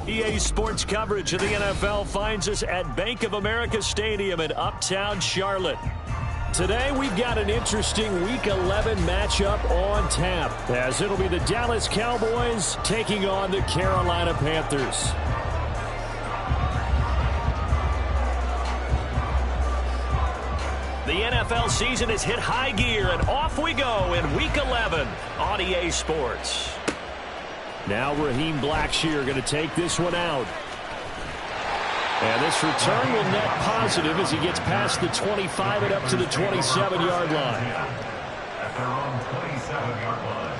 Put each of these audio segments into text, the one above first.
EA Sports coverage of the NFL finds us at Bank of America Stadium in Uptown Charlotte. Today, we've got an interesting Week 11 matchup on tap, as it'll be the Dallas Cowboys taking on the Carolina Panthers. The NFL season has hit high gear, and off we go in Week 11 on EA Sports. Now Raheem Blackshear going to take this one out. And this return will net positive as he gets past the 25 and up to the 27-yard line. At their own 27-yard line.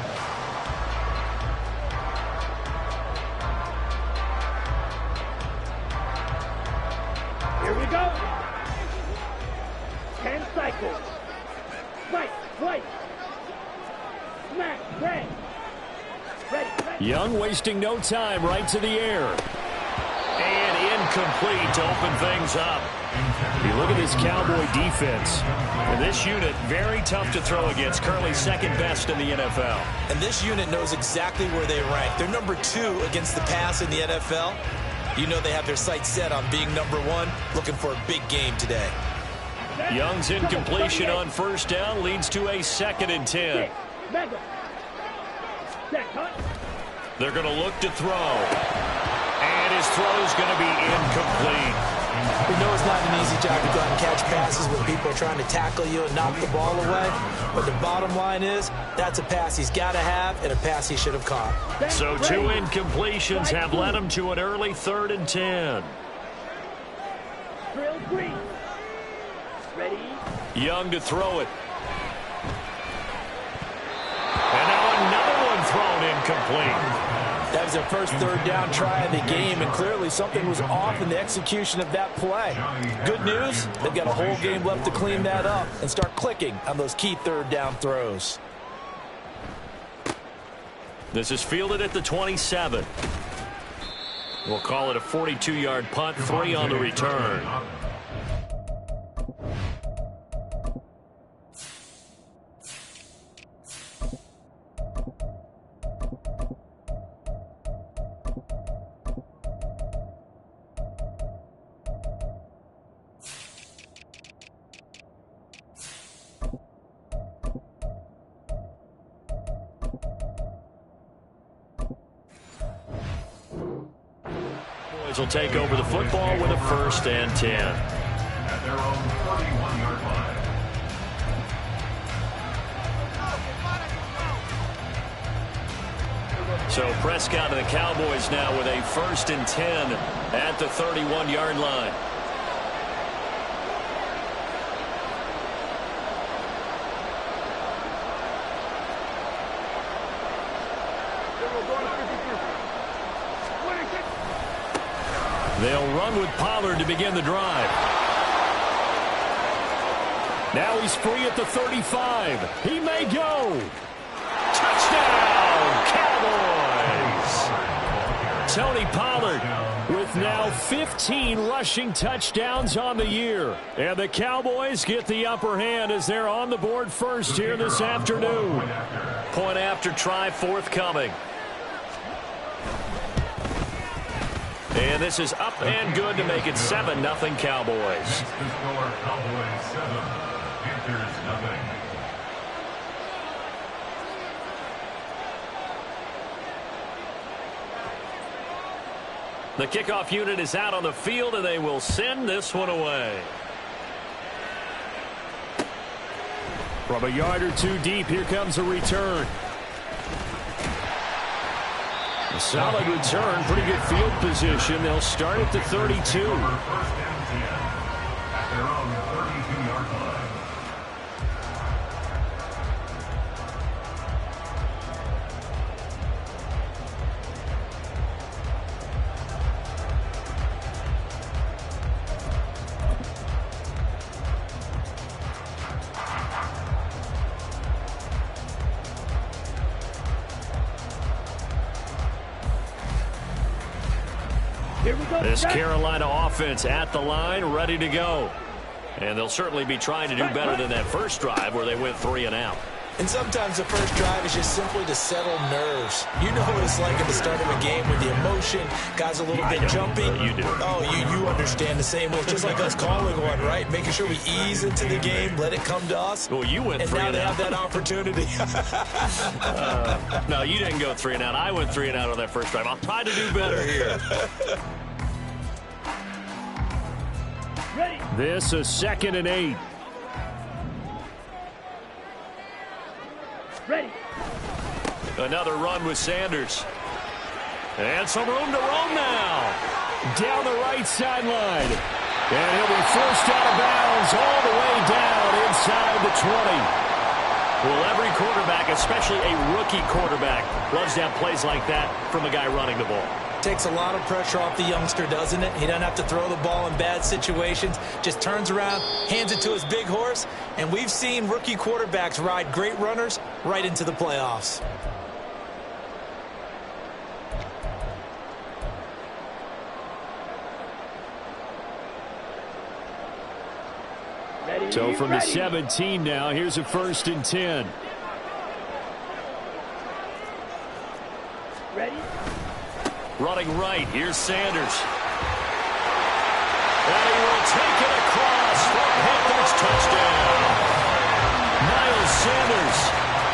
Here we go. 10 cycles. Right. Smack, ready. Young wasting no time, right to the air. And incomplete to open things up. You look at this Cowboy defense. And this unit, very tough to throw against. Currently second best in the NFL. And this unit knows exactly where they rank. They're number 2 against the pass in the NFL. You know they have their sights set on being number 1, looking for a big game today. Young's incompletion on first down leads to a 2nd and 10. They're going to look to throw. And his throw is going to be incomplete. We know it's not an easy job to go out and catch passes when people are trying to tackle you and knock the ball away. But the bottom line is, that's a pass he's got to have and a pass he should have caught. So 2 incompletions have led him to an early 3rd and 10. Drill green. Ready? Young to throw it. And now another one thrown incomplete. That was their first 3rd down try of the game, and clearly something was off in the execution of that play. Good news, they've got a whole game left to clean that up and start clicking on those key 3rd down throws. This is fielded at the 27. We'll call it a 42-yard punt, 3 on the return. Will take over the football with a 1st and 10. At their own 41-yard line. So Prescott and the Cowboys now with a 1st and 10 at the 31-yard line. They'll run with Pollard to begin the drive. Now he's free at the 35. He may go. Touchdown, Cowboys! Tony Pollard with now 15 rushing touchdowns on the year. And the Cowboys get the upper hand as they're on the board first here this afternoon. Point after try forthcoming. And this is up and good to make it 7-0 Cowboys. The score, Cowboys 7, Panthers 0. The kickoff unit is out on the field, and they will send this one away. From a yard or 2 deep, here comes a return. A solid return, pretty good field position. They'll start at the 32. 1st and 10 at their own 32-yard line. This Carolina offense at the line, ready to go. And they'll certainly be trying to do better than that first drive where they went 3 and out. And sometimes the first drive is just simply to settle nerves. You know what it's like at the start of a game with the emotion, guys a little bit jumpy. You do. Oh, you understand the same way. It's just like us calling one, right? Making sure we ease into the game, let it come to us. Well, you went and 3 now and they out. have that opportunity. No, you didn't go 3 and out. I went 3 and out on that first drive. I'll try to do better here. Ready. This is 2nd and 8. Ready. Another run with Sanders. And some room to roam now. Down the right sideline. And he'll be forced out of bounds all the way down inside the 20. Well, every quarterback, especially a rookie quarterback, loves to have plays like that from a guy running the ball. Takes a lot of pressure off the youngster, doesn't it? He doesn't have to throw the ball in bad situations. Just turns around, hands it to his big horse. And we've seen rookie quarterbacks ride great runners right into the playoffs. Ready. So from the Ready. 17 now, here's a 1st and 10. Ready. Running right, here's Sanders. And he will take it across for Panthers touchdown. Miles Sanders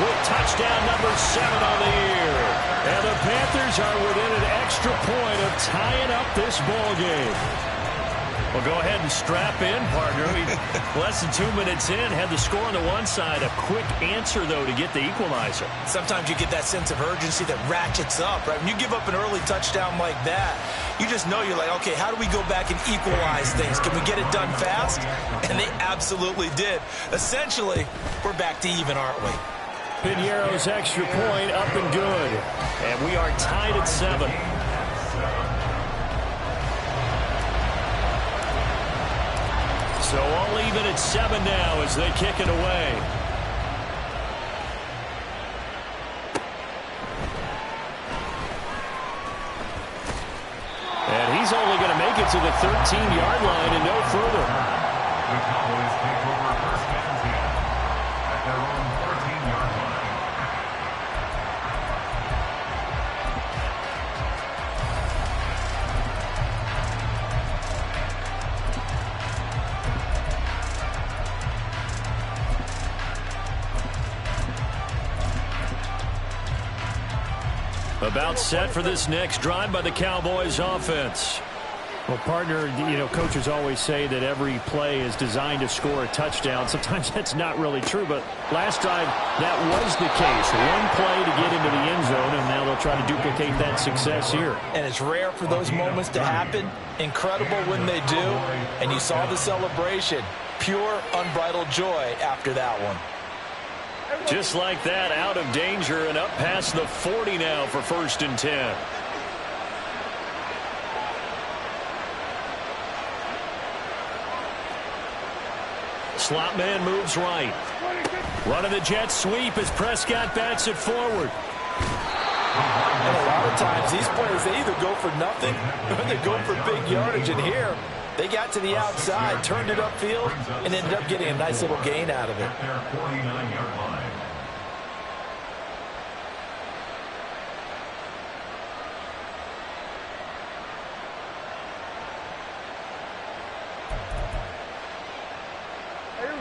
with touchdown number 7 on the year. And the Panthers are within an extra point of tying up this ball game. Well, go ahead and strap in, partner. Less than 2 minutes in, had the score on the one side. A quick answer, though, to get the equalizer. Sometimes you get that sense of urgency that ratchets up, right? When you give up an early touchdown like that, you just know you're like, okay, how do we go back and equalize things? Can we get it done fast? And they absolutely did. Essentially, we're back to even, aren't we? Piñeiro's extra point up and good. And we are tied at 7. So all even at 7 now as they kick it away. And he's only going to make it to the 13-yard line and no further. The Cowboys take over first and 10 at their own 14-yard line. About set for this next drive by the Cowboys offense. Well, partner, coaches always say that every play is designed to score a touchdown. Sometimes that's not really true, but last drive, that was the case. One play to get into the end zone, and now they'll try to duplicate that success here. And it's rare for those moments to happen. Incredible when they do. And you saw the celebration. Pure, unbridled joy after that one. Just like that, out of danger and up past the 40 now for 1st and 10. Slot man moves right. Running the jet sweep as Prescott bats it forward. And a lot of times these players, they either go for nothing or they go for big yardage. And here, they got to the outside, turned it upfield, and ended up getting a nice little gain out of it. At their 49-yard line.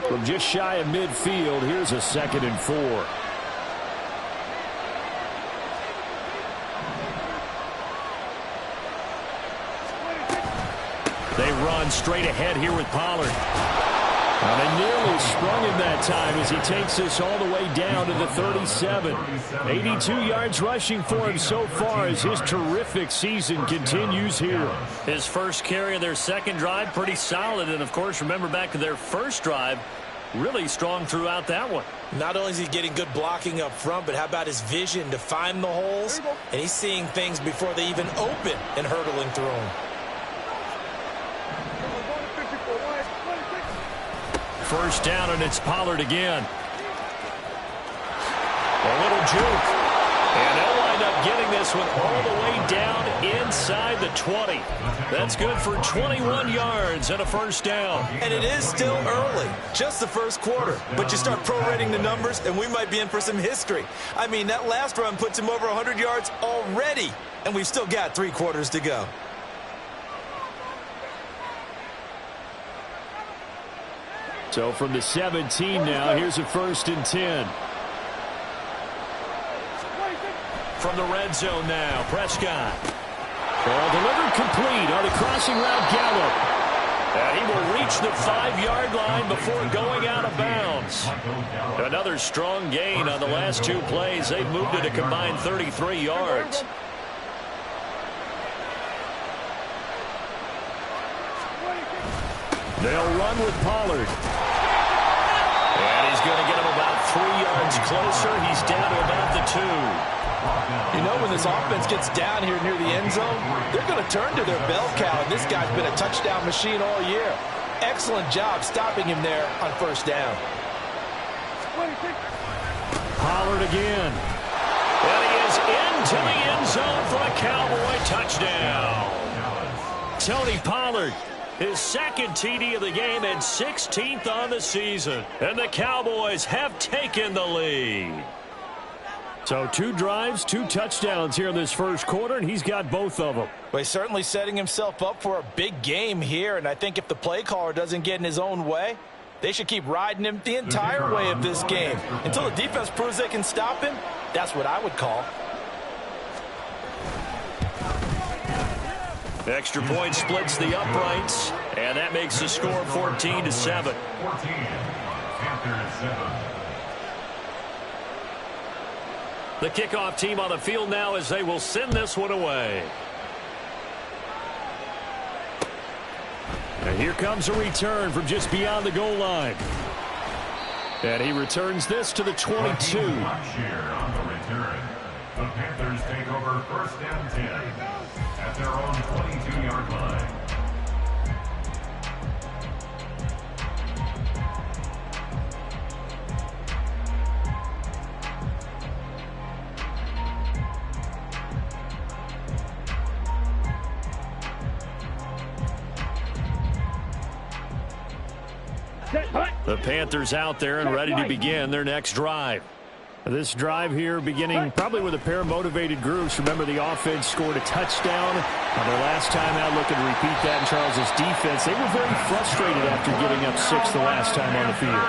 From just shy of midfield, here's a 2nd and 4. They run straight ahead here with Pollard. And they nearly sprung him that time as he takes this all the way down to the 37. 82 yards rushing for him so far as his terrific season continues here. His first carry of their second drive, pretty solid. And, of course, remember back to their first drive, really strong throughout that one. Not only is he getting good blocking up front, but how about his vision to find the holes? And he's seeing things before they even open and hurdling through them. First down, and it's Pollard again. A little juke. And they'll wind up getting this one all the way down inside the 20. That's good for 21 yards and a first down. And it is still early, just the first quarter. But you start prorating the numbers, and we might be in for some history. I mean, that last run puts him over 100 yards already, and we've still got 3 quarters to go. So from the 17 now, here's a 1st and 10. From the red zone now, Prescott. Ball delivered complete on the crossing route, Gallup. And he will reach the 5-yard line before going out of bounds. Another strong gain on the last 2 plays. They've moved it a combined 33 yards. They'll run with Pollard. And he's going to get him about 3 yards closer. He's down to about the 2. You know, when this offense gets down here near the end zone, they're going to turn to their bell cow, and this guy's been a touchdown machine all year. Excellent job stopping him there on 1st down. Pollard again. And he is into the end zone for a Cowboy touchdown. Tony Pollard, his 2nd TD of the game and 16th on the season. And the Cowboys have taken the lead. So 2 drives, 2 touchdowns here in this first quarter, and he's got both of them. Well, he's certainly setting himself up for a big game here, and I think if the play caller doesn't get in his own way, they should keep riding him the entire way of this game. Until the defense proves they can stop him, that's what I would call. Extra point splits the uprights, and that makes the score 14-7. 14. Panthers 7. The kickoff team on the field now as they will send this one away. And here comes a return from just beyond the goal line. And he returns this to the 22. On the return. The Panthers take over 1st and 10 at their own 22-yard line. The Panthers out there and ready to begin their next drive. This drive here beginning probably with a pair of motivated groups. Remember, the offense scored a touchdown on their last time out. Looking to repeat that in Charles's defense. They were very frustrated after giving up 6 the last time on the field.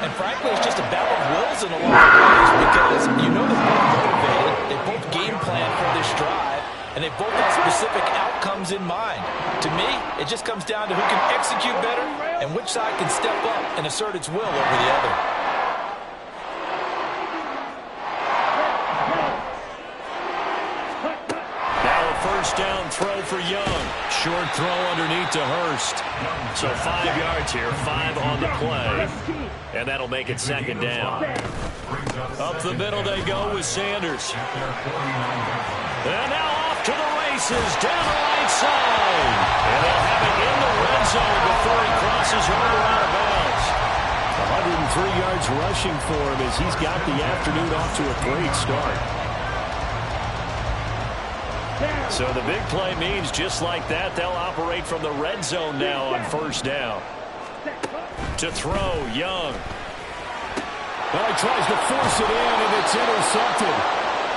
And frankly, it's just a battle of wills in a lot of ways because you know they're both motivated. They both game plan for this drive, and they both have specific outcomes in mind. To me, it just comes down to who can execute better and which side can step up and assert its will over the other. Now a 1st down throw for Young. Short throw underneath to Hurst. So 5 yards here, 5 on the play. And that'll make it 2nd down. Up the middle they go with Sanders. And now off to the races, down the right side. And they'll have it in the red zone before he crosses over out of bounds. 103 yards rushing for him as he's got the afternoon off to a great start. So the big play means just like that, they'll operate from the red zone now on 1st down. To throw, Young. Well, he tries to force it in, and it's intercepted.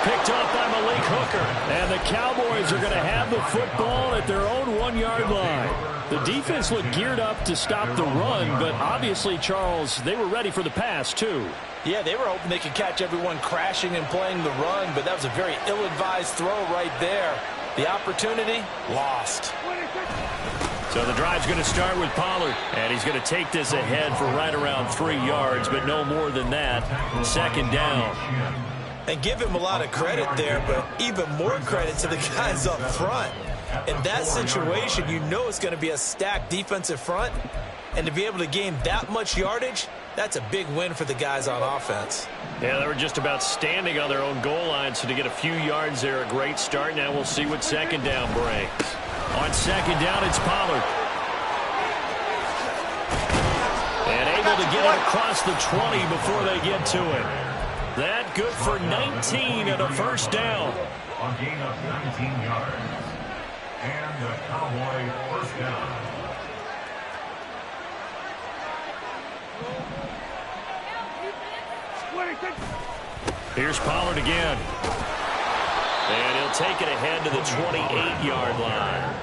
Picked off by Malik Hooker. And the Cowboys are going to have the football at their own 1-yard line. The defense looked geared up to stop the run, but obviously, Charles, they were ready for the pass, too. Yeah, they were hoping they could catch everyone crashing and playing the run, but that was a very ill-advised throw right there. The opportunity, lost. So the drive's going to start with Pollard, and he's going to take this ahead for right around 3 yards, but no more than that. 2nd down. And give him a lot of credit there, but even more credit to the guys up front. In that situation, you know it's going to be a stacked defensive front, and to be able to gain that much yardage, that's a big win for the guys on offense. Yeah, they were just about standing on their own goal line, so to get a few yards there, a great start. Now we'll see what 2nd down brings. On 2nd down, it's Pollard. And able to get it across the 20 before they get to it. That good for 19 and a first down. A gain of 19 yards. And the Cowboy first down. Here's Pollard again. And he'll take it ahead to the 28-yard line.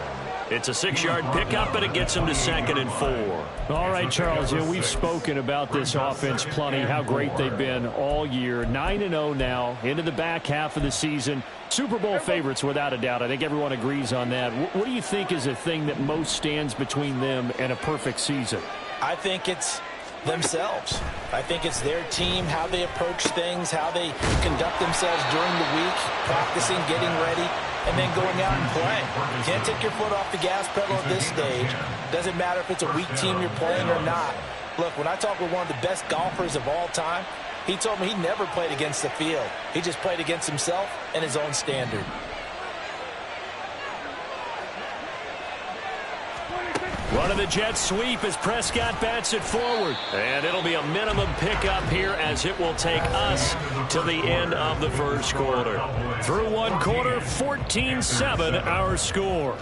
It's a 6-yard pickup, and it gets him to 2nd and 4. All right, Charles, we've spoken about this offense plenty, how great they've been all year. 9-0 now, into the back half of the season. Super Bowl favorites, without a doubt. I think everyone agrees on that. What do you think is the thing that most stands between them and a perfect season? I think it's themselves. I think it's their team, how they approach things, how they conduct themselves during the week, practicing, getting ready, and then going out and playing. You can't take your foot off the gas pedal at this stage. Doesn't matter if it's a weak team you're playing or not. Look, when I talk with one of the best golfers of all time, he told me he never played against the field. He just played against himself and his own standard. Running the jet sweep as Prescott bats it forward. And it'll be a minimum pickup here as it will take us to the end of the first quarter. Through one quarter, 14-7 our score.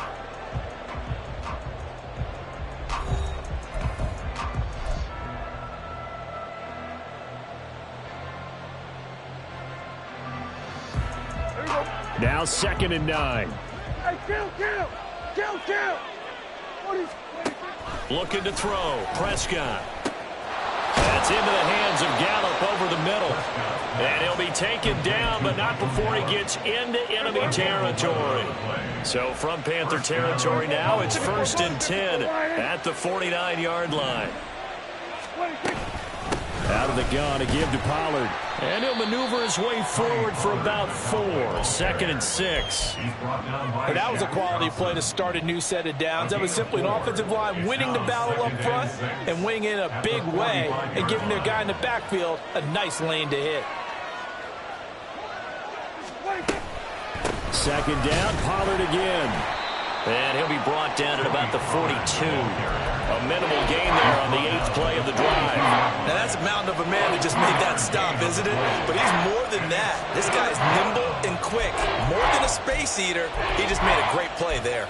Now 2nd and 9. Hey, kill. Looking to throw. Prescott. That's into the hands of Gallup over the middle. And he'll be taken down, but not before he gets into enemy territory. So from Panther territory now, it's 1st and 10 at the 49-yard line. Out of the gun to give to Pollard. And he'll maneuver his way forward for about 4. 2nd and 6. And that was a quality play to start a new set of downs. That was simply an offensive line winning the battle up front and winning in a big way and giving their guy in the backfield a nice lane to hit. 2nd down, Pollard again. And he'll be brought down at about the 42. A minimal gain there on the 8th play of the drive. Now that's a mountain of a man to just make that stop, isn't it? But he's more than that. This guy's nimble and quick. More than a space eater, he just made a great play there.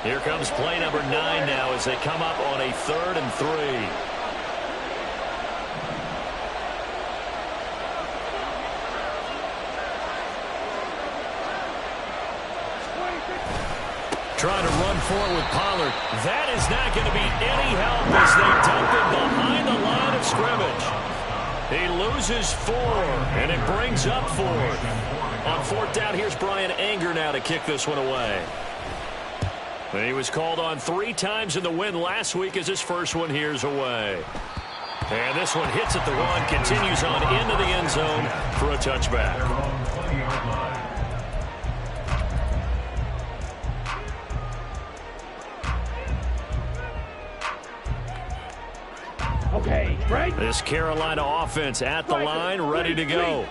Here comes play number 9 now as they come up on a 3rd and 3. Trying to run forward with Pollard. That is not going to be any help as they dump it behind the line of scrimmage. He loses 4, and it brings up 4. On 4th down, here's Brian Anger now to kick this one away. And he was called on 3 times in the win last week as his first one here's away. And this one hits at the 1, continues on into the end zone for a touchback. Okay, right? This Carolina offense at the line, ready to go.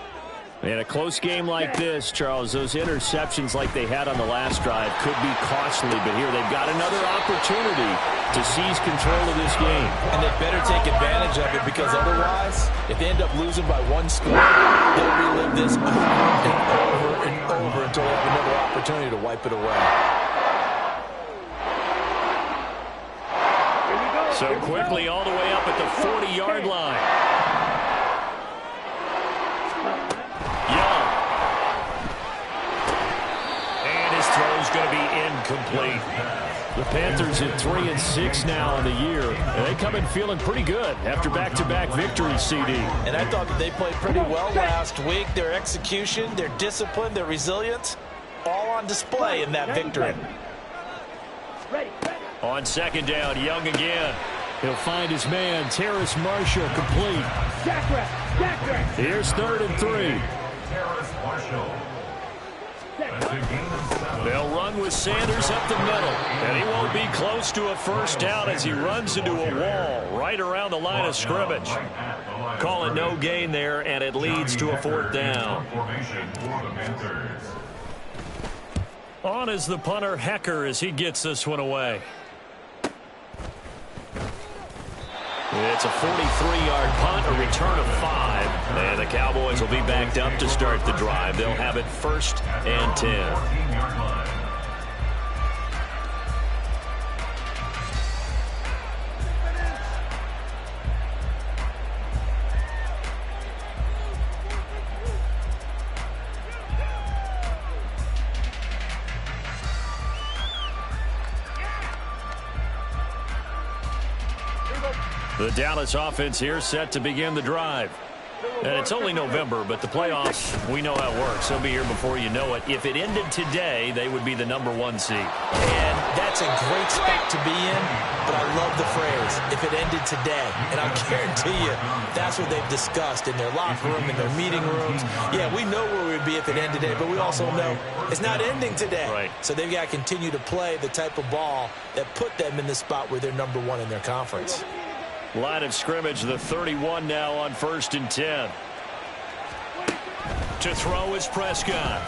In a close game like this, Charles, those interceptions like they had on the last drive could be costly, but here they've got another opportunity to seize control of this game. And they better take advantage of it, because otherwise, if they end up losing by 1 score, they'll relive this over and over until they have another opportunity to wipe it away. So quickly all the way up at the 40-yard line. Young. And his throw's going to be incomplete. The Panthers at 3-6 now in the year. And they come in feeling pretty good after back-to-back victories, CD. And I thought that they played pretty well last week. Their execution, their discipline, their resilience, all on display in that victory. Ready. On 2nd down, Young again. He'll find his man, Terrace Marshall, complete. Jack. Here's 3rd and 3. Terrace Marshall. They'll run with Sanders up the middle. And he won't be close to a first down as he runs into a wall right around the line of scrimmage. Call it no gain there, and it leads to a 4th down. On is the punter, Hecker, as he gets this one away. It's a 43-yard punt, a return of 5. And the Cowboys will be backed up to start the drive. They'll have it 1st and 10. 14-yard line. The Dallas offense here set to begin the drive. And it's only November, but the playoffs, we know how it works. They'll be here before you know it. If it ended today, they would be the #1 seed. And that's a great spot to be in, but I love the phrase, if it ended today. And I guarantee you, that's what they've discussed in their locker room, in their meeting rooms. Yeah, we know where we'd be if it ended today, but we also know it's not ending today. Right. So they've got to continue to play the type of ball that put them in the spot where they're #1 in their conference. Line of scrimmage, the 31 now on 1st and 10. To throw is Prescott.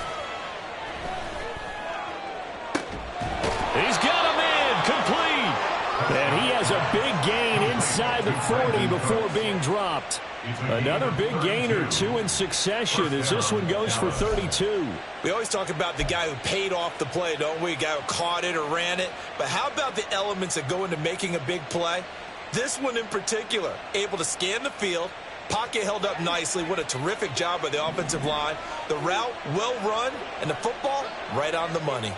He's got him in, complete. And he has a big gain inside the 40 before being dropped. Another big gain or 2 in succession as this one goes for 32. We always talk about the guy who paid off the play, don't we? The guy who caught it or ran it. But how about the elements that go into making a big play? This one in particular, able to scan the field, pocket held up nicely. What a terrific job by the offensive line. The route, well run, and the football, right on the money.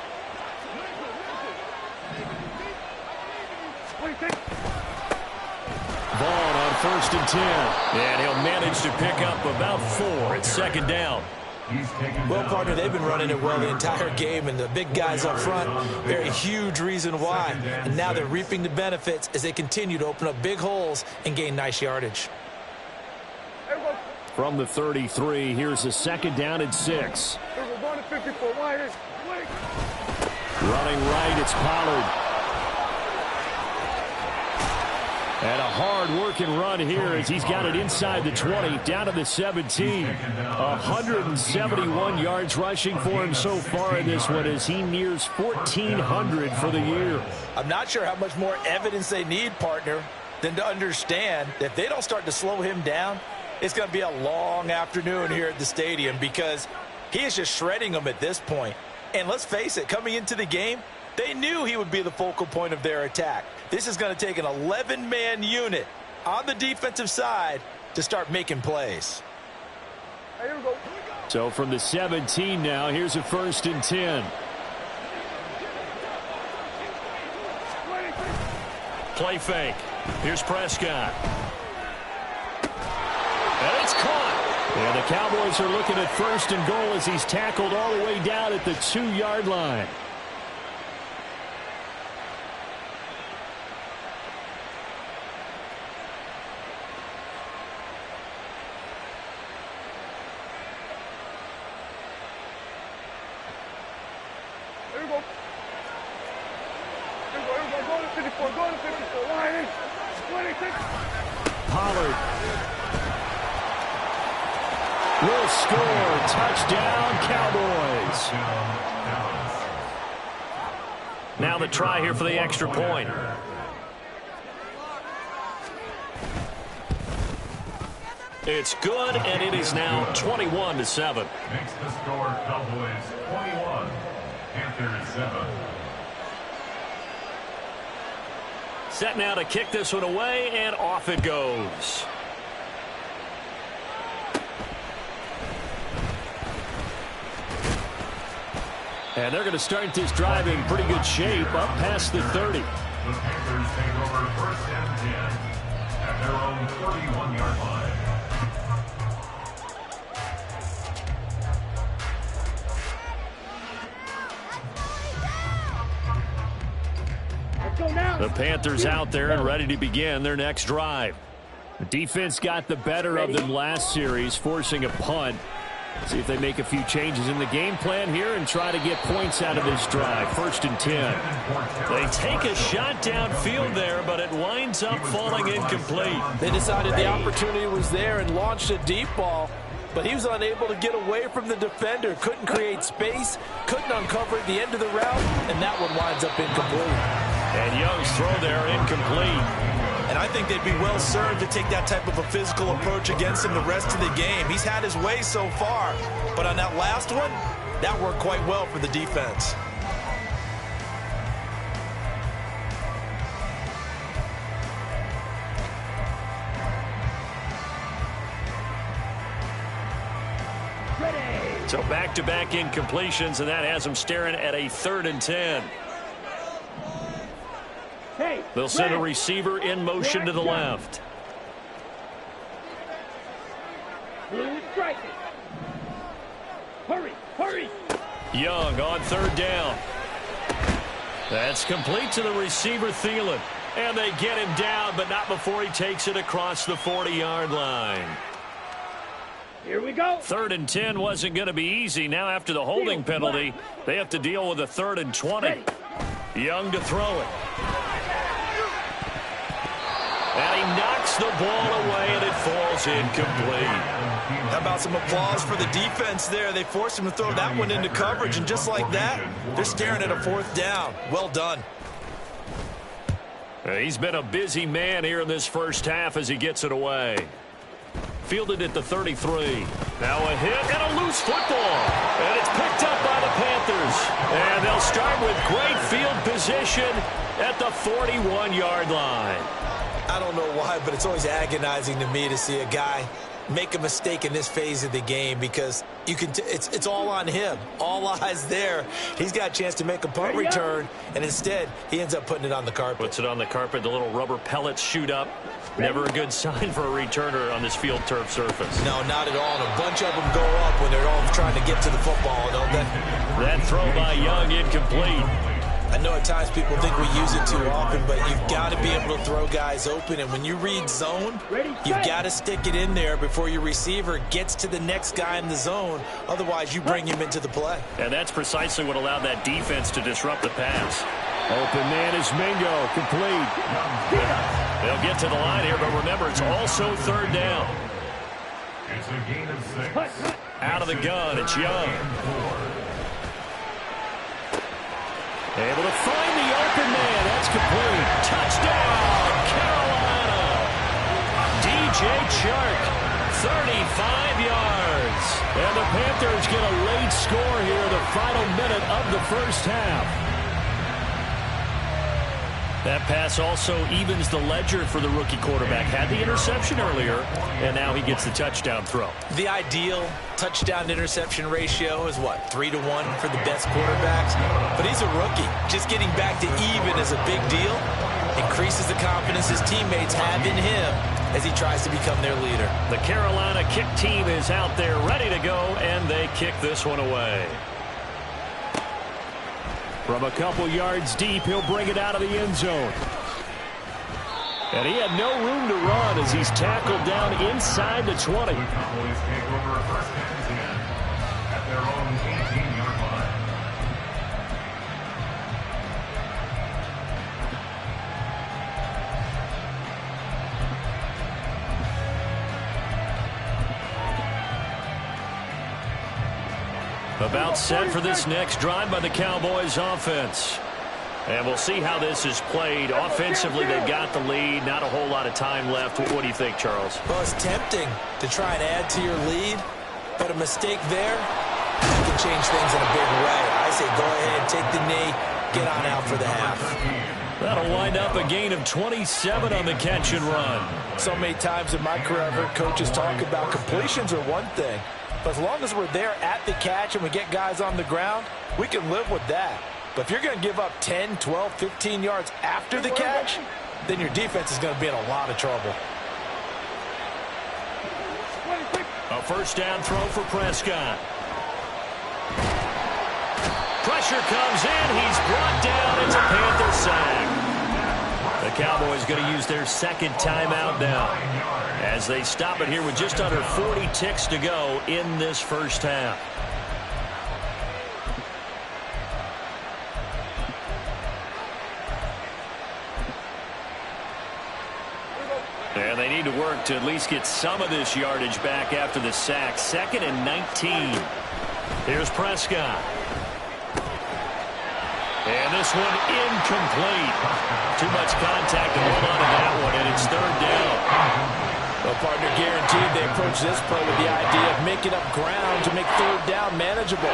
Vaughn on 1st and 10. And he'll manage to pick up about 4 at 2nd down. Well, partner, they've been running it well the entire game, and the big guys up front, very huge reason why. And now they're reaping the benefits as they continue to open up big holes and gain nice yardage. From the 33, here's a 2nd down and 6. Running right, it's Pollard. And a hard-working run here as he's got it inside the 20, down to the 17. 171 yards rushing for him so far in this one as he nears 1,400 for the year. I'm not sure how much more evidence they need, partner, than to understand that if they don't start to slow him down, it's going to be a long afternoon here at the stadium because he is just shredding them at this point. And let's face it, coming into the game, they knew he would be the focal point of their attack. This is going to take an 11-man unit on the defensive side to start making plays. So from the 17 now, here's a 1st and 10. Play fake. Here's Prescott. And it's caught. And the Cowboys are looking at 1st and goal as he's tackled all the way down at the 2-yard line. Pollard will score. Touchdown, Cowboys. Now the try here for the extra point. It's good, and it is now 21-7. Makes the score Cowboys 21, Panthers 7. Set now to kick this one away, and off it goes. And they're going to start this drive in pretty good shape, up past the 30. The Panthers take over 1st and 10 at their own 31-yard line. The Panthers out there and ready to begin their next drive. The defense got the better of them last series, forcing a punt. See if they make a few changes in the game plan here and try to get points out of this drive. 1st and 10. They take a shot downfield there, but it winds up falling incomplete. They decided the opportunity was there and launched a deep ball, but he was unable to get away from the defender. Couldn't create space, couldn't uncover at the end of the route, and that one winds up incomplete. And Young's throw there incomplete. And I think they'd be well served to take that type of a physical approach against him the rest of the game. He's had his way so far, but on that last one, that worked quite well for the defense. So back-to-back incompletions, and that has them staring at a 3rd and 10. Hey, They'll send a receiver in motion to the left. blue is striking. Hurry, hurry. Young on 3rd down. That's complete to the receiver, Thielen. And they get him down, but not before he takes it across the 40-yard line. Here we go. 3rd and 10 wasn't going to be easy. Now after the holding penalty, they have to deal with a 3rd and 20. Young to throw it. And he knocks the ball away, and it falls incomplete. How about some applause for the defense there? They forced him to throw that one into coverage, and just like that, they're staring at a 4th down. Well done. He's been a busy man here in this first half as he gets it away. Fielded at the 33. Now a hit and a loose football. And it's picked up by the Panthers. And they'll start with great field position at the 41-yard line. I don't know why, but it's always agonizing to me to see a guy make a mistake in this phase of the game, because you can it's all on him. All eyes there. He's got a chance to make a punt return, and instead he ends up putting it on the carpet. Puts it on the carpet. The little rubber pellets shoot up. Never a good sign for a returner on this field turf surface. No, not at all. And a bunch of them go up when they're all trying to get to the football, don't they? That throw by Young incomplete. I know at times people think we use it too often, but you've got to be able to throw guys open. And when you read zone, you've got to stick it in there before your receiver gets to the next guy in the zone. Otherwise, you bring him into the play. And that's precisely what allowed that defense to disrupt the pass. Open man is Mingo, complete. They'll get to the line here, but remember, it's also 3rd down. It's a gain of 6. Out of the gun, it's Young. Able to find the open man. That's complete. Touchdown, Carolina. DJ Chark, 35 yards. And the Panthers get a late score here, the final minute of the first half. That pass also evens the ledger for the rookie quarterback. Had the interception earlier, and now he gets the touchdown throw. The ideal touchdown-interception ratio is, what, 3 to 1 for the best quarterbacks? But he's a rookie. Just getting back to even is a big deal. Increases the confidence his teammates have in him as he tries to become their leader. The Carolina kick team is out there ready to go, and they kick this one away. From a couple yards deep, he'll bring it out of the end zone. And he had no room to run as he's tackled down inside the 20. The Cowboys take over 1st and 10 at their own 18-yard line. About set for this next drive by the Cowboys offense. And we'll see how this is played. Offensively, they've got the lead. Not a whole lot of time left. What do you think, Charles? Well, it's tempting to try and add to your lead, but a mistake there can change things in a big way. I say go ahead, take the knee, get on out for the half. That'll wind up a gain of 27 on the catch and run. So many times in my career, I've heard coaches talk about completions are one thing, but as long as we're there at the catch and we get guys on the ground, we can live with that. But if you're going to give up 10, 12, 15 yards after the catch, then your defense is going to be in a lot of trouble. A first down throw for Prescott. Pressure comes in. He's brought down. It's a Panther sack. The Cowboys going to use their second timeout now as they stop it here with just under 40 ticks to go in this first half. And they need to work to at least get some of this yardage back after the sack. 2nd and 19. Here's Prescott. And this one incomplete. Too much contact to hold on to that one, and it's third down. Well, partner, guaranteed they approach this play with the idea of making up ground to make third down manageable.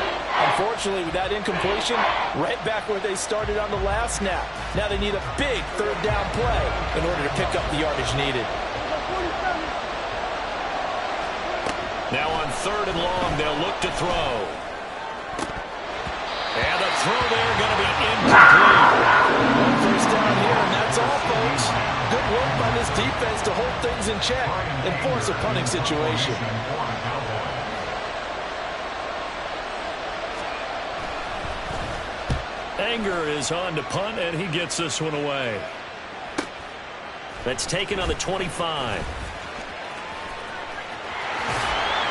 Unfortunately, with that incompletion, right back where they started on the last snap. Now they need a big third down play in order to pick up the yardage needed. Now on third and long, they'll look to throw. And the throw there going to be incomplete. First down here, and that's all, folks. Good work by this defense to hold things in check and force a punting situation. Anger is on to punt, and he gets this one away. That's taken on the 25.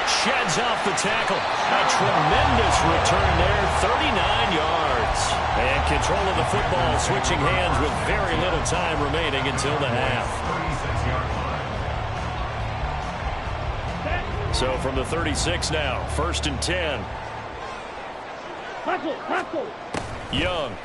Sheds off the tackle. A tremendous return there, 39 yards. And control of the football switching hands with very little time remaining until the half. So from the 36 now, 1st and 10. Young.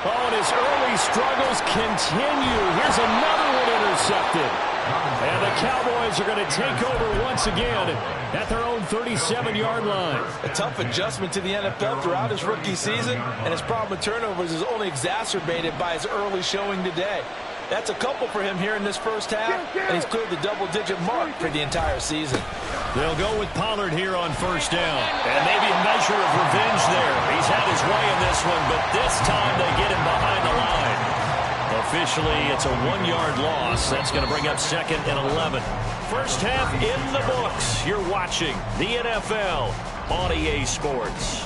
Oh, and his early struggles continue. Here's another one intercepted. And the Cowboys are going to take over once again at their own 37-yard line. A tough adjustment to the NFL throughout his rookie season, and his problem with turnovers is only exacerbated by his early showing today. That's a couple for him here in this first half, and he's cleared the double-digit mark for the entire season. They'll go with Pollard here on first down. And maybe a measure of revenge there. He's had his way in this one, but this time they get him behind the line. Officially, it's a 1-yard loss. That's going to bring up 2nd and 11. First half in the books. You're watching the NFL on EA Sports.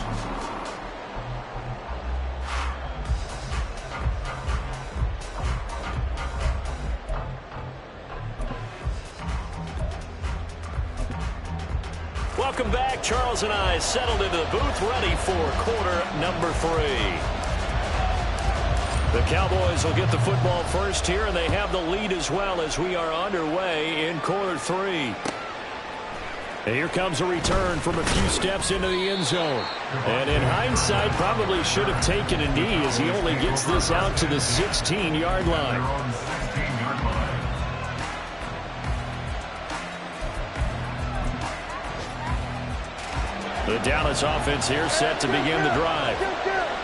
Welcome back. Charles and I settled into the booth, ready for quarter number 3. The Cowboys will get the football first here, and they have the lead as well as we are underway in quarter 3. And here comes a return from a few steps into the end zone. And in hindsight, probably should have taken a knee as he only gets this out to the 16-yard line. The Dallas offense here set to begin the drive.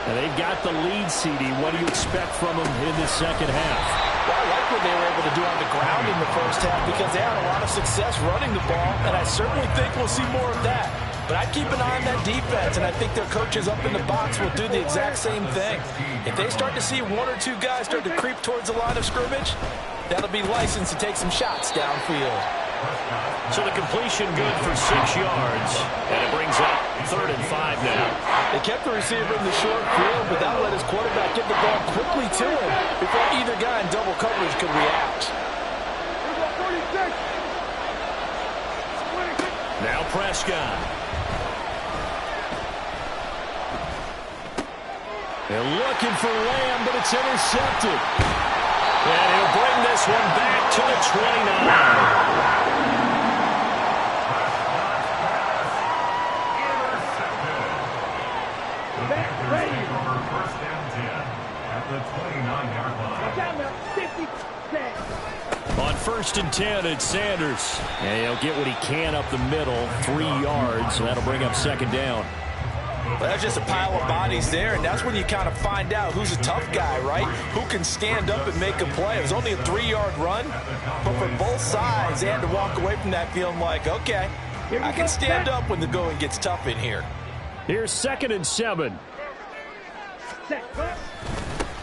And they've got the lead, CD. What do you expect from them in the second half? Well, I like what they were able to do on the ground in the first half because they had a lot of success running the ball, and I certainly think we'll see more of that. But I'd keep an eye on that defense, and I think their coaches up in the box will do the exact same thing. If they start to see 1 or 2 guys start to creep towards the line of scrimmage, that'll be licensed to take some shots downfield. So the completion good for 6 yards, and it brings up 3rd and 5 now. They kept the receiver in the short field, but that let his quarterback get the ball quickly to him before either guy in double coverage could react. Now Prescott. They're looking for Lamb, but it's intercepted. And he'll bring this one back to the 29. On 1st and 10, it's Sanders. And he'll get what he can up the middle, 3 yards, so that'll bring up 2nd down. Well, that's just a pile of bodies there, and that's when you kind of find out who's a tough guy, right? Who can stand up and make a play. It was only a 3-yard run, but for both sides, they had to walk away from that feeling like, okay, I can stand up when the going gets tough in here. Here's 2nd and 7.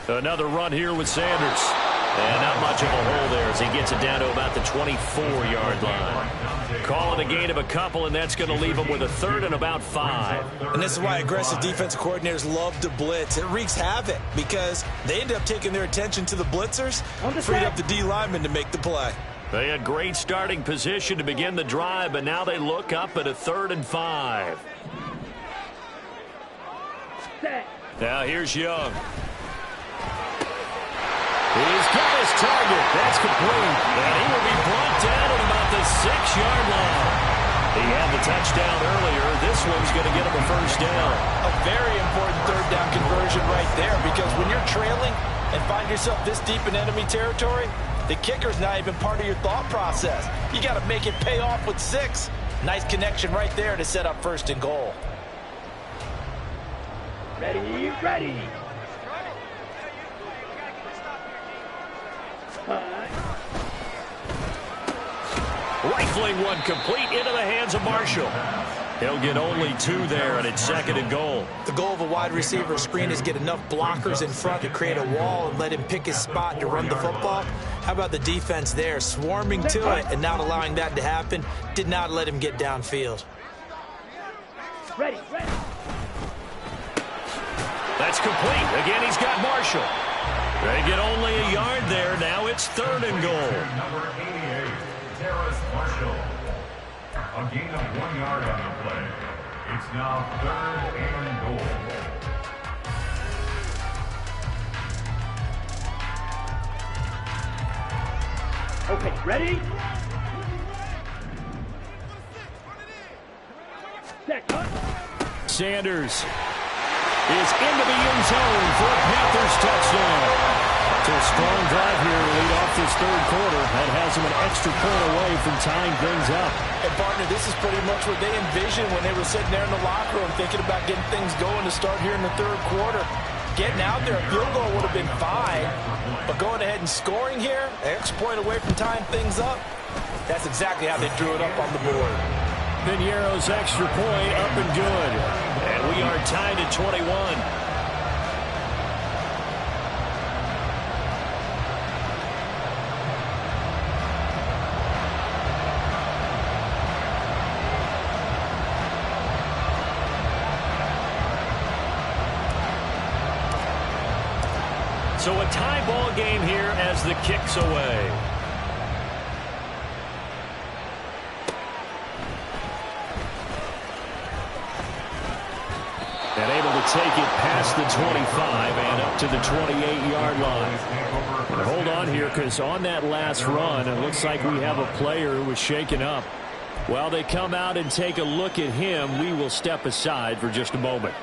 Another run here with Sanders. And not much of a hole there as he gets it down to about the 24-yard line. Calling a gain of a couple, and that's going to leave him with a 3rd and about 5. And this is why aggressive defensive coordinators love to blitz. It wreaks havoc because they end up taking their attention to the blitzers, freed up the D lineman to make the play. They had great starting position to begin the drive, but now they look up at a 3rd and 5. Now here's Young. He's got his target. That's complete. And he will be brought down at about the 6-yard line. He had the touchdown earlier. This one's going to get him a first down. A very important third down conversion right there, because when you're trailing and find yourself this deep in enemy territory, the kicker's not even part of your thought process. You got to make it pay off with 6. Nice connection right there to set up first and goal. Ready, ready. Rifling one complete into the hands of Marshall. He'll get only 2 there, and it's 2nd and goal. The goal of a wide receiver screen is get enough blockers in front to create a wall and let him pick his spot to run the football. How about the defense there, swarming to it and not allowing that to happen? Did not let him get downfield. Ready, ready. That's complete. Again, he's got Marshall. They get only a yard there. Now it's 3rd and goal. Number 88, Terrace Marshall. A gain of 1 yard on the play. It's now 3rd and goal. Okay, ready? Set, cut. Sanders is into the end zone for a Panthers touchdown. So a strong drive here to lead off this 3rd quarter. That has them an extra point away from tying things up. And, partner, this is pretty much what they envisioned when they were sitting there in the locker room thinking about getting things going to start here in the 3rd quarter. Getting out there, a field goal would have been fine. But going ahead and scoring here, an extra point away from tying things up, that's exactly how they drew it up on the board. Piñeiro's extra point up and good. And we are tied at 21. So a tie ball game here as the kick's away. And able to take it past the 25 and up to the 28-yard line. And hold on here, because on that last run, it looks like we have a player who was shaken up. While they come out and take a look at him, we will step aside for just a moment.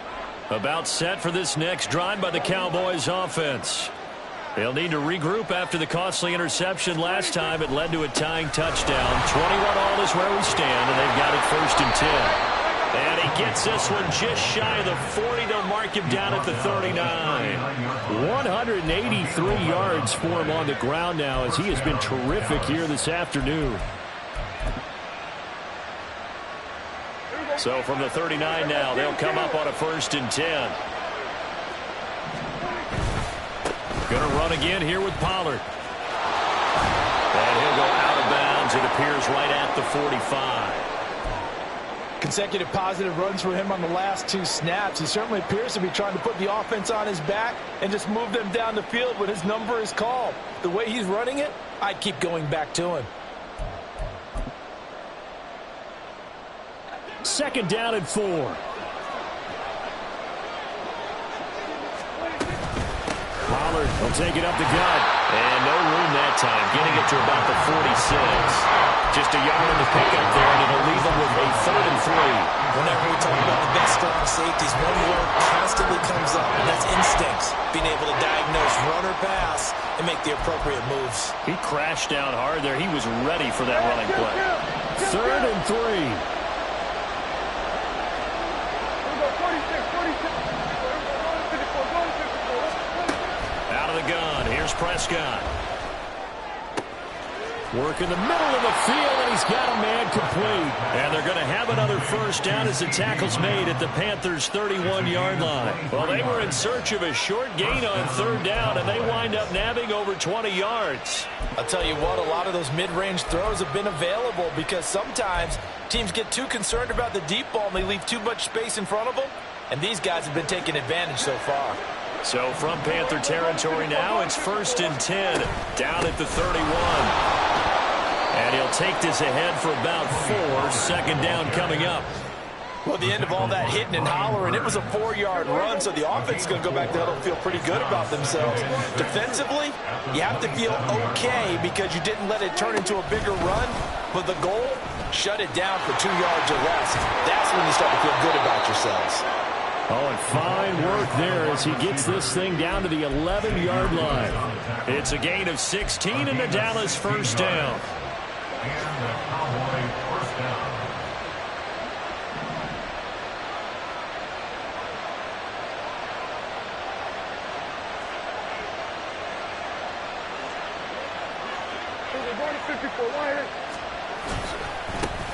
About set for this next drive by the Cowboys offense. They'll need to regroup after the costly interception last time. It led to a tying touchdown. 21-all is where we stand, and they've got it 1st and 10. And he gets this one just shy of the 40. They'll mark him down at the 39. 183 yards for him on the ground now, as he has been terrific here this afternoon. So from the 39 now, they'll come up on a 1st and 10. Going to run again here with Pollard. And he'll go out of bounds, it appears, right at the 45. Consecutive positive runs for him on the last 2 snaps. He certainly appears to be trying to put the offense on his back and just move them down the field when his number is called. The way he's running it, I'd keep going back to him. 2nd down and 4. Pollard will take it up the gut. And no room that time, getting it to about the 46. Just a yard in the pickup there, and it'll leave them with a 3rd and 3. Whenever we talk about the best strong safeties, one word constantly comes up, and that's instincts. Being able to diagnose run or pass and make the appropriate moves. He crashed down hard there. He was ready for that running play. 3rd and 3. Gun. Here's Prescott. Work in the middle of the field, and he's got a man complete. And they're going to have another 1st down as the tackle's made at the Panthers' 31-yard line. Well, they were in search of a short gain on 3rd down, and they wind up nabbing over 20 yards. I'll tell you what, a lot of those mid-range throws have been available because sometimes teams get too concerned about the deep ball and they leave too much space in front of them, and these guys have been taking advantage so far. So from Panther territory now, it's 1st and 10, down at the 31. And he'll take this ahead for about 4. 2nd down coming up. Well, at the end of all that hitting and hollering, it was a 4-yard run, so the offense is going to go back there and feel pretty good about themselves. Defensively, you have to feel okay because you didn't let it turn into a bigger run, but the goal, shut it down for 2 yards or less. That's when you start to feel good about yourselves. Oh, and fine work there as he gets this thing down to the 11-yard line. It's a gain of 16 and the Dallas first down. And the Cowboy first down.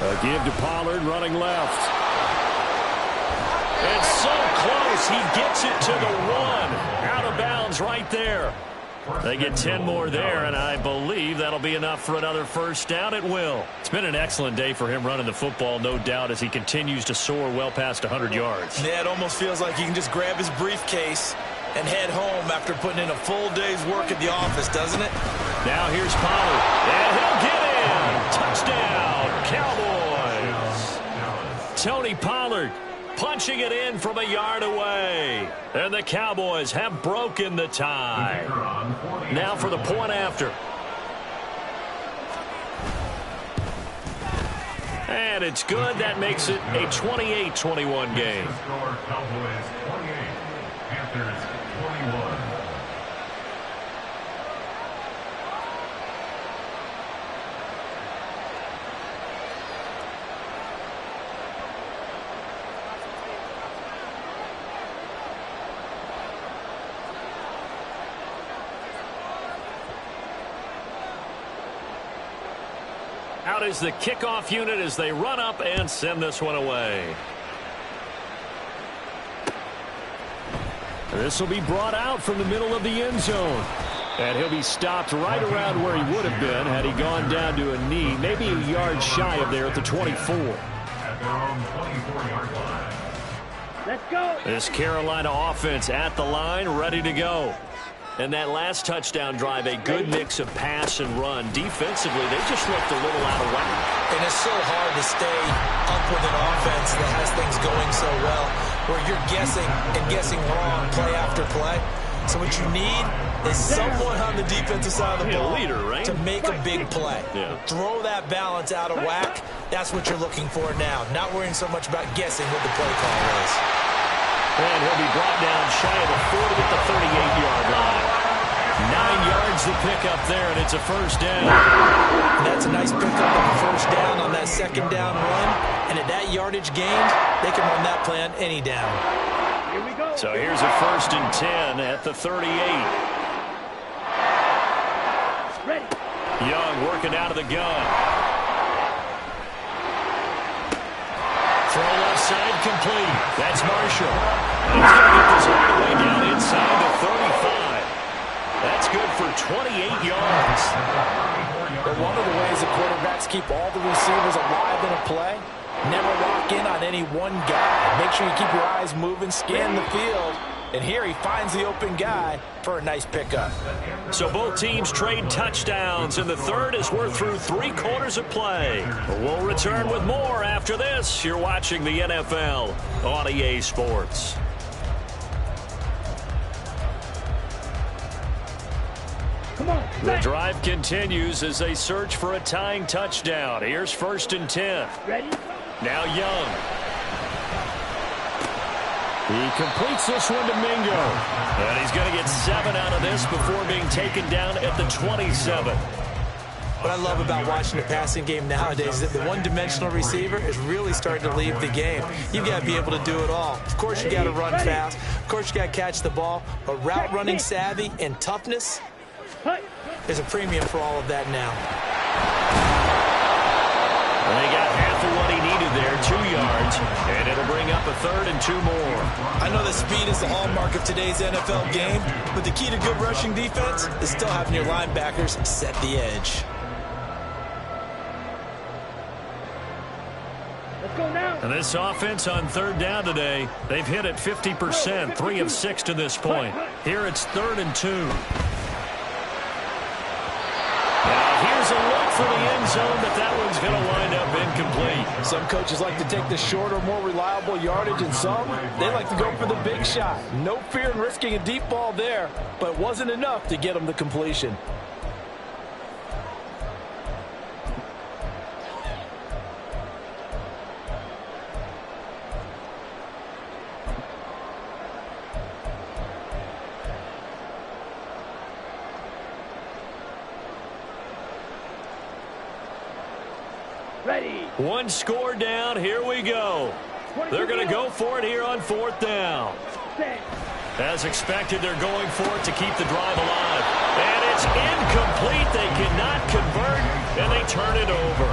A give to Pollard running left. It's so close. He gets it to the 1. Out of bounds right there. They get 10 more there, and I believe that'll be enough for another first down. It will. It's been an excellent day for him running the football, no doubt, as he continues to soar well past 100 yards. Yeah, it almost feels like he can just grab his briefcase and head home after putting in a full day's work at the office, doesn't it? Now here's Pollard, and he'll get in. Touchdown, Cowboys. Tony Pollard punching it in from a yard away. And the Cowboys have broken the tie. Now for the point after. And it's good. That makes it a 28-21 game. Score Cowboys 28, Panthers 21. Out is the kickoff unit as they run up and send this one away. This will be brought out from the middle of the end zone. And he'll be stopped right around where he would have been had he gone down to a knee, maybe a yard shy of there at the 24. At their own 24-yard line. Let's go. This Carolina offense at the line, ready to go. And that last touchdown drive, a good mix of pass and run. Defensively, they just looked a little out of whack. And it's so hard to stay up with an offense that has things going so well, where you're guessing and guessing wrong play after play. So what you need is someone on the defensive side of the ball leader, right? to make a big play. Yeah. Throw that balance out of whack. That's what you're looking for now. Not worrying so much about guessing what the play call is. And he'll be brought down shy of the 40 at the 38-yard line. 9 yards to pick up there, and it's a first down. That's a nice pickup of a first down on that second down run. And at that yardage gained, they can run that play on any down. Here we go. So here's a 1st and 10 at the 38. Ready. Young working out of the gun. Throw left side complete. That's Marshall. He's going to get this all the way down inside the 35. That's good for 28 yards. But one of the ways the quarterbacks keep all the receivers alive in a play, never lock in on any one guy. Make sure you keep your eyes moving, scan the field. And here he finds the open guy for a nice pickup. So both teams trade touchdowns, and the third as we're through 3 quarters of play. We'll return with more after this. You're watching the NFL on EA Sports. Come on. The drive continues as they search for a tying touchdown. Here's 1st and 10. Ready. Now Young. He completes this one to Mingo. And he's going to get 7 out of this before being taken down at the 27. What I love about watching the passing game nowadays is that the one-dimensional receiver is really starting to leave the game. You've got to be able to do it all. Of course, you got to run fast. Of course, you got to catch the ball. But route running savvy and toughness, there's a premium for all of that now. And they got half of what he needed there, 2 yards, and it'll bring up a 3rd and 2 more. I know that speed is the hallmark of today's NFL game, but the key to good rushing defense is still having your linebackers set the edge. Let's go now. And this offense on 3rd down today, they've hit it 50%, 3 of 6 to this point. Here it's 3rd and 2. Here's a look for the end zone, but that one's going to wind up incomplete. Some coaches like to take the shorter, more reliable yardage, and some, they like to go for the big shot. No fear in risking a deep ball there, but it wasn't enough to get them the completion. Ready. One score down. Here we go. They're going to go for it here on 4th down. As expected, they're going for it to keep the drive alive. And it's incomplete. They cannot convert, and they turn it over.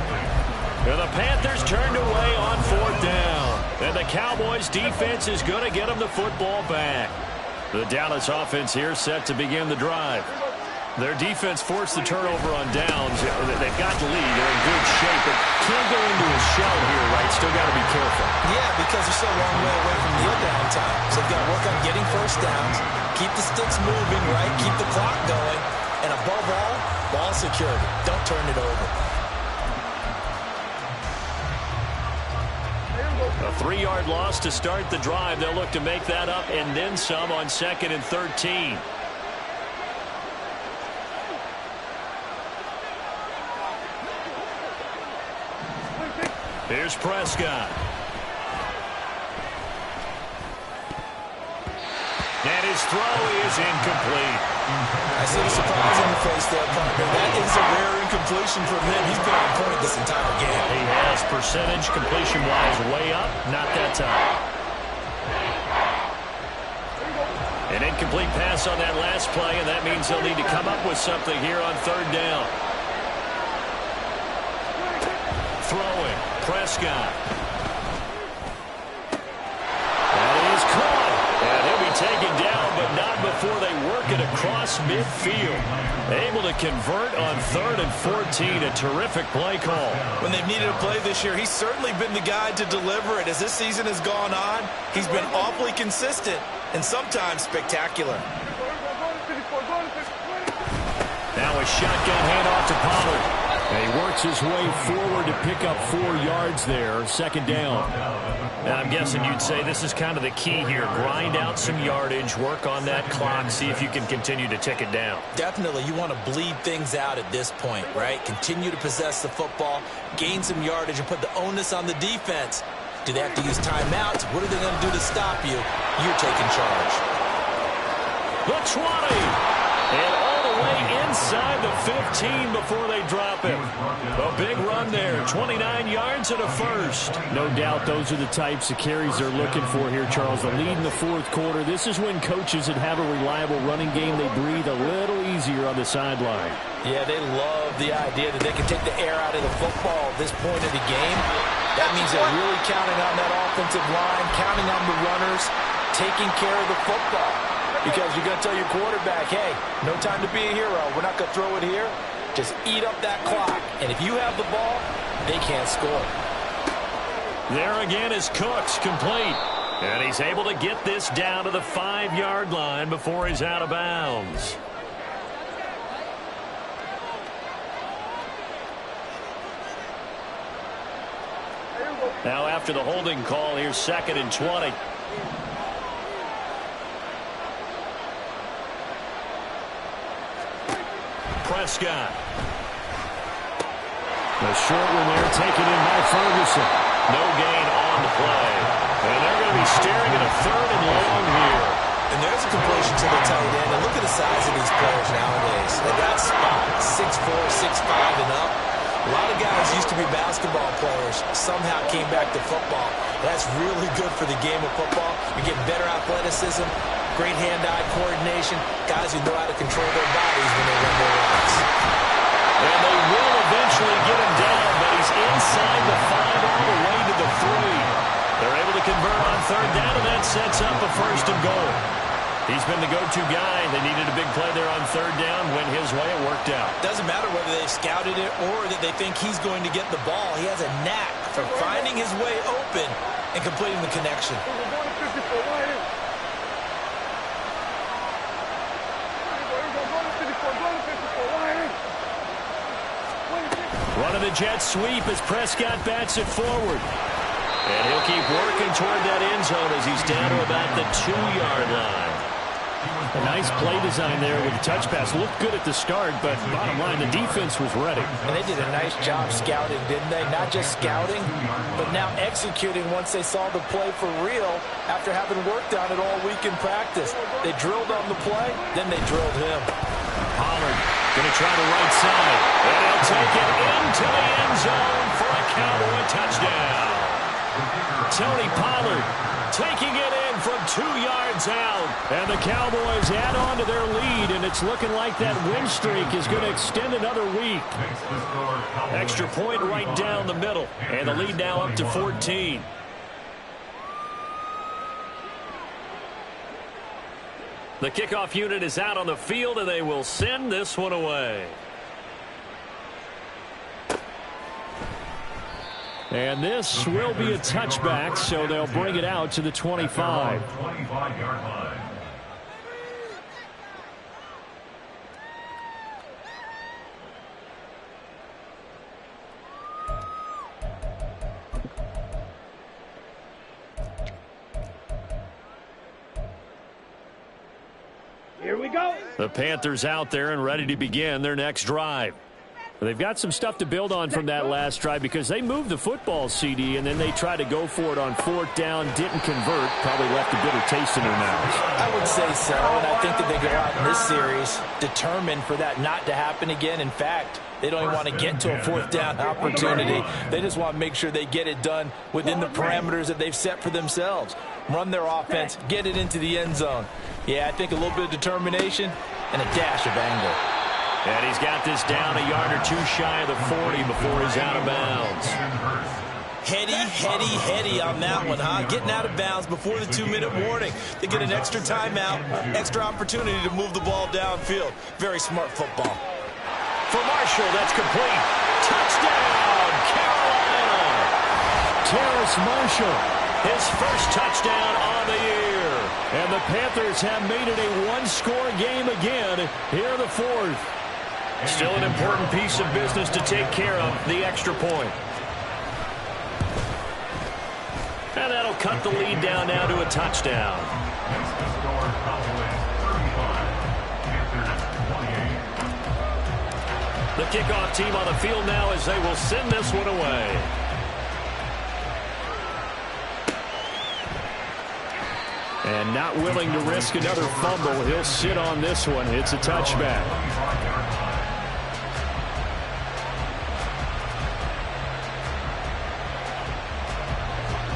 And the Panthers turned away on 4th down. And the Cowboys' defense is going to get them the football back. The Dallas offense here set to begin the drive. Their defense forced the turnover on downs. They've got the lead. They're in good shape, but can't go into a shell here, right? Still got to be careful. Yeah, because they're so long way away from kneel down time. So they've got to work on getting first downs, keep the sticks moving, right? Keep the clock going. And above all, ball security. Don't turn it over. A 3-yard loss to start the drive. They'll look to make that up and then some on 2nd and 13. Here's Prescott. And his throw is incomplete. I see the surprise in your face there, partner. That is a rare incompletion from him. He's been on point this entire game. He has percentage completion-wise way up. Not that time. An incomplete pass on that last play, and that means they'll need to come up with something here on 3rd down. Throwing. Prescott. That is caught. And he'll be taken down, but not before they work it across midfield. Able to convert on 3rd and 14. A terrific play call. When they've needed a play this year, he's certainly been the guy to deliver it. As this season has gone on, he's been awfully consistent and sometimes spectacular. Now a shotgun handoff to Pollard. And he works his way forward to pick up 4 yards there. 2nd down. And I'm guessing you'd say this is kind of the key here. Grind out some yardage, work on that clock, see if you can continue to tick it down. Definitely. You want to bleed things out at this point, right? Continue to possess the football, gain some yardage, and put the onus on the defense. Do they have to use timeouts? What are they going to do to stop you? You're taking charge. The 20. And all the way inside the 15 before they drop him. A big run there. 29 yards and a first. No doubt those are the types of carries they're looking for here, Charles. The lead in the 4th quarter. This is when coaches that have a reliable running game, they breathe a little easier on the sideline. Yeah, they love the idea that they can take the air out of the football at this point of the game. That means they're really counting on that offensive line, counting on the runners, taking care of the football. Because you're going to tell your quarterback, hey, no time to be a hero. We're not going to throw it here. Just eat up that clock. And if you have the ball, they can't score. There again is Cooks, complete. And he's able to get this down to the 5-yard line before he's out of bounds. Now after the holding call, here's 2nd and 20. Prescott. The short one there taken in by Ferguson. No gain on the play. And they're going to be staring at a 3rd and long here. And there's a completion to the tight end. And look at the size of these players nowadays. They got spots 6'4", 6'5", and up. A lot of guys used to be basketball players, somehow came back to football. That's really good for the game of football. You get better athleticism, great hand-eye coordination, guys who know how to control their bodies when they run their routes. And they will eventually get him down, but he's inside the 5 all the way to the 3. They're able to convert on 3rd down, and that sets up a 1st and goal. He's been the go-to guy. They needed a big play there on 3rd down. Went his way. It worked out. Doesn't matter whether they scouted it or that they think he's going to get the ball. He has a knack for finding his way open and completing the connection. Running the jet sweep as Prescott bats it forward. And he'll keep working toward that end zone as he's down to about the 2-yard line. A nice play design there with the touch pass. Looked good at the start, but bottom line, the defense was ready. And they did a nice job scouting, didn't they? Not just scouting, but now executing once they saw the play for real after having worked on it all week in practice. They drilled on the play, then they drilled him. Pollard going to try the right side. And he'll take it into the end zone for a Cowboy touchdown. Tony Pollard taking it in from 2 yards out. And the Cowboys add on to their lead, and it's looking like that win streak is going to extend another week. Extra point right down the middle, and the lead now up to 14. The kickoff unit is out on the field, and they will send this one away. And this will be a touchback, so they'll bring it out to the 25. 25-yard line. Here we go. The Panthers out there and ready to begin their next drive. They've got some stuff to build on from that last drive because they moved the football, CD, and then they tried to go for it on 4th down, didn't convert, probably left a bitter taste in their mouths. I would say so, and I think that they go out in this series determined for that not to happen again. In fact, they don't even want to get to a 4th down opportunity. They just want to make sure they get it done within the parameters that they've set for themselves. Run their offense, get it into the end zone. Yeah, I think a little bit of determination and a dash of anger. And he's got this down a yard or two shy of the 40 before he's out of bounds. Heady on that one, huh? Getting out of bounds before the 2-minute warning. They get an extra timeout, extra opportunity to move the ball downfield. Very smart football. For Marshall, that's complete. Touchdown, Carolina. Terrace Marshall, his first touchdown on the year. And the Panthers have made it a one-score game again here in the 4th. Still an important piece of business to take care of, the extra point. And that'll cut the lead down now to a touchdown. The kickoff team on the field now as they will send this one away. And not willing to risk another fumble. He'll sit on this one. It's a touchback.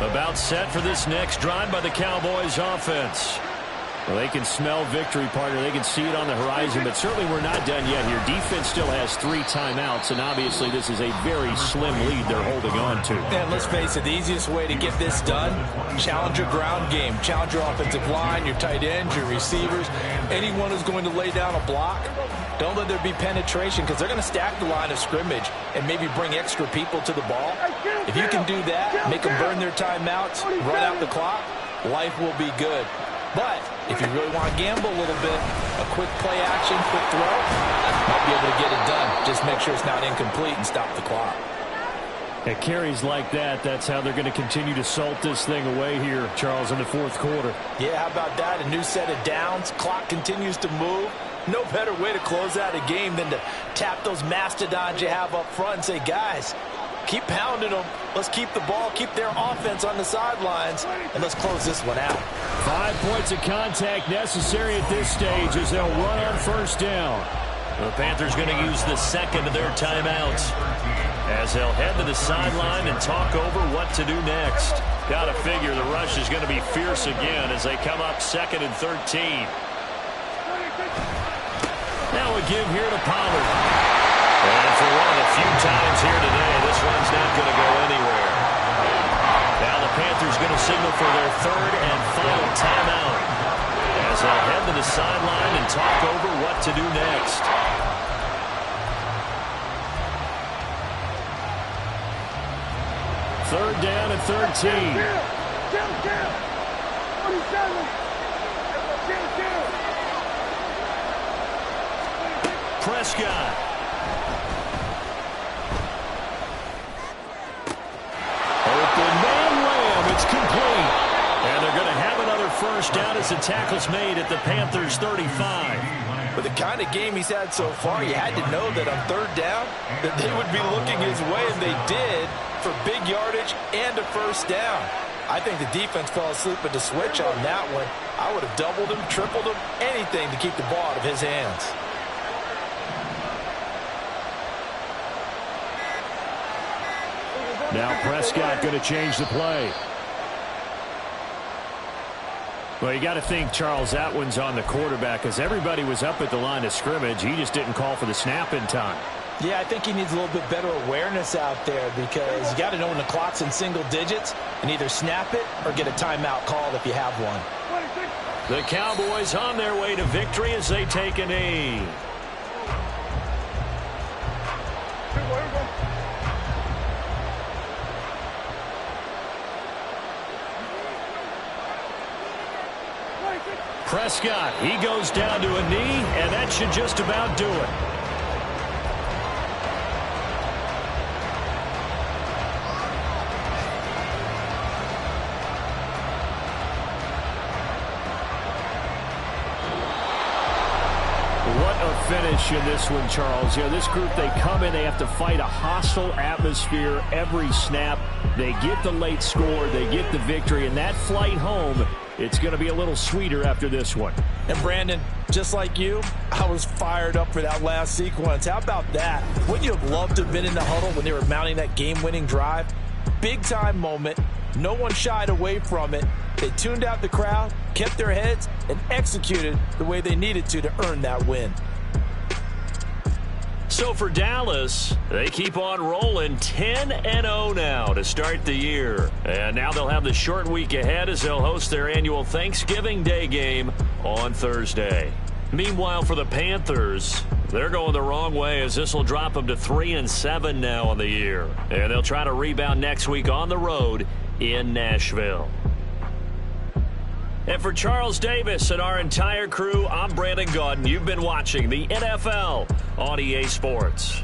About set for this next drive by the Cowboys offense. Well, they can smell victory, partner. They can see it on the horizon, but certainly we're not done yet here. Defense still has 3 timeouts, and obviously this is a very slim lead they're holding on to. And let's face it, the easiest way to get this done, challenge your ground game. Challenge your offensive line, your tight ends, your receivers, anyone who's going to lay down a block. Don't let there be penetration because they're going to stack the line of scrimmage and maybe bring extra people to the ball. If you can do that, make them burn their timeouts, run out the clock, life will be good. But if you really want to gamble a little bit, a quick play action, quick throw, might be able to get it done. Just make sure it's not incomplete and stop the clock. At carries like that, that's how they're going to continue to salt this thing away here, Charles, in the 4th quarter. Yeah, how about that? A new set of downs. Clock continues to move. No better way to close out a game than to tap those mastodons you have up front and say, guys, keep pounding them. Let's keep the ball, keep their offense on the sidelines, and let's close this one out. 5 points of contact necessary at this stage as they'll run on 1st down. The Panthers going to use the second of their timeouts as they'll head to the sideline and talk over what to do next. Got to figure the rush is going to be fierce again as they come up 2nd and 13. Now a give here to Pollard. And for one of the few times here today, this one's not going to go anywhere. Now the Panthers going to signal for their 3rd and final timeout as they'll head to the sideline and talk over what to do next. Third down and 13. Down. 47. Prescott. Open man Lamb. It's complete. And they're going to have another 1st down as the tackle's made at the Panthers 35. With the kind of game he's had so far, you had to know that on 3rd down that they would be looking his way, and they did, for big yardage and a 1st down. I think the defense fell asleep at the switch on that one. I would have doubled him, tripled him, anything to keep the ball out of his hands. Now Prescott going to change the play. Well, you got to think, Charles, that one's on the quarterback because everybody was up at the line of scrimmage. He just didn't call for the snap in time. Yeah, I think he needs a little bit better awareness out there because you got to know when the clock's in single digits and either snap it or get a timeout called if you have one. The Cowboys on their way to victory as they take a knee. Prescott, he goes down to a knee, and that should just about do it. What a finish in this one, Charles. You know, this group, they come in, they have to fight a hostile atmosphere every snap. They get the late score, they get the victory, and that flight home, it's going to be a little sweeter after this one. And Brandon, just like you, I was fired up for that last sequence. How about that? Wouldn't you have loved to have been in the huddle when they were mounting that game-winning drive? Big-time moment. No one shied away from it. They tuned out the crowd, kept their heads, and executed the way they needed to earn that win. So for Dallas, they keep on rolling 10-0 now to start the year. And now they'll have the short week ahead as they'll host their annual Thanksgiving Day game on Thursday. Meanwhile, for the Panthers, they're going the wrong way as this will drop them to 3-7 now on the year. And they'll try to rebound next week on the road in Nashville. And for Charles Davis and our entire crew, I'm Brandon Gaudin. You've been watching the NFL on EA Sports.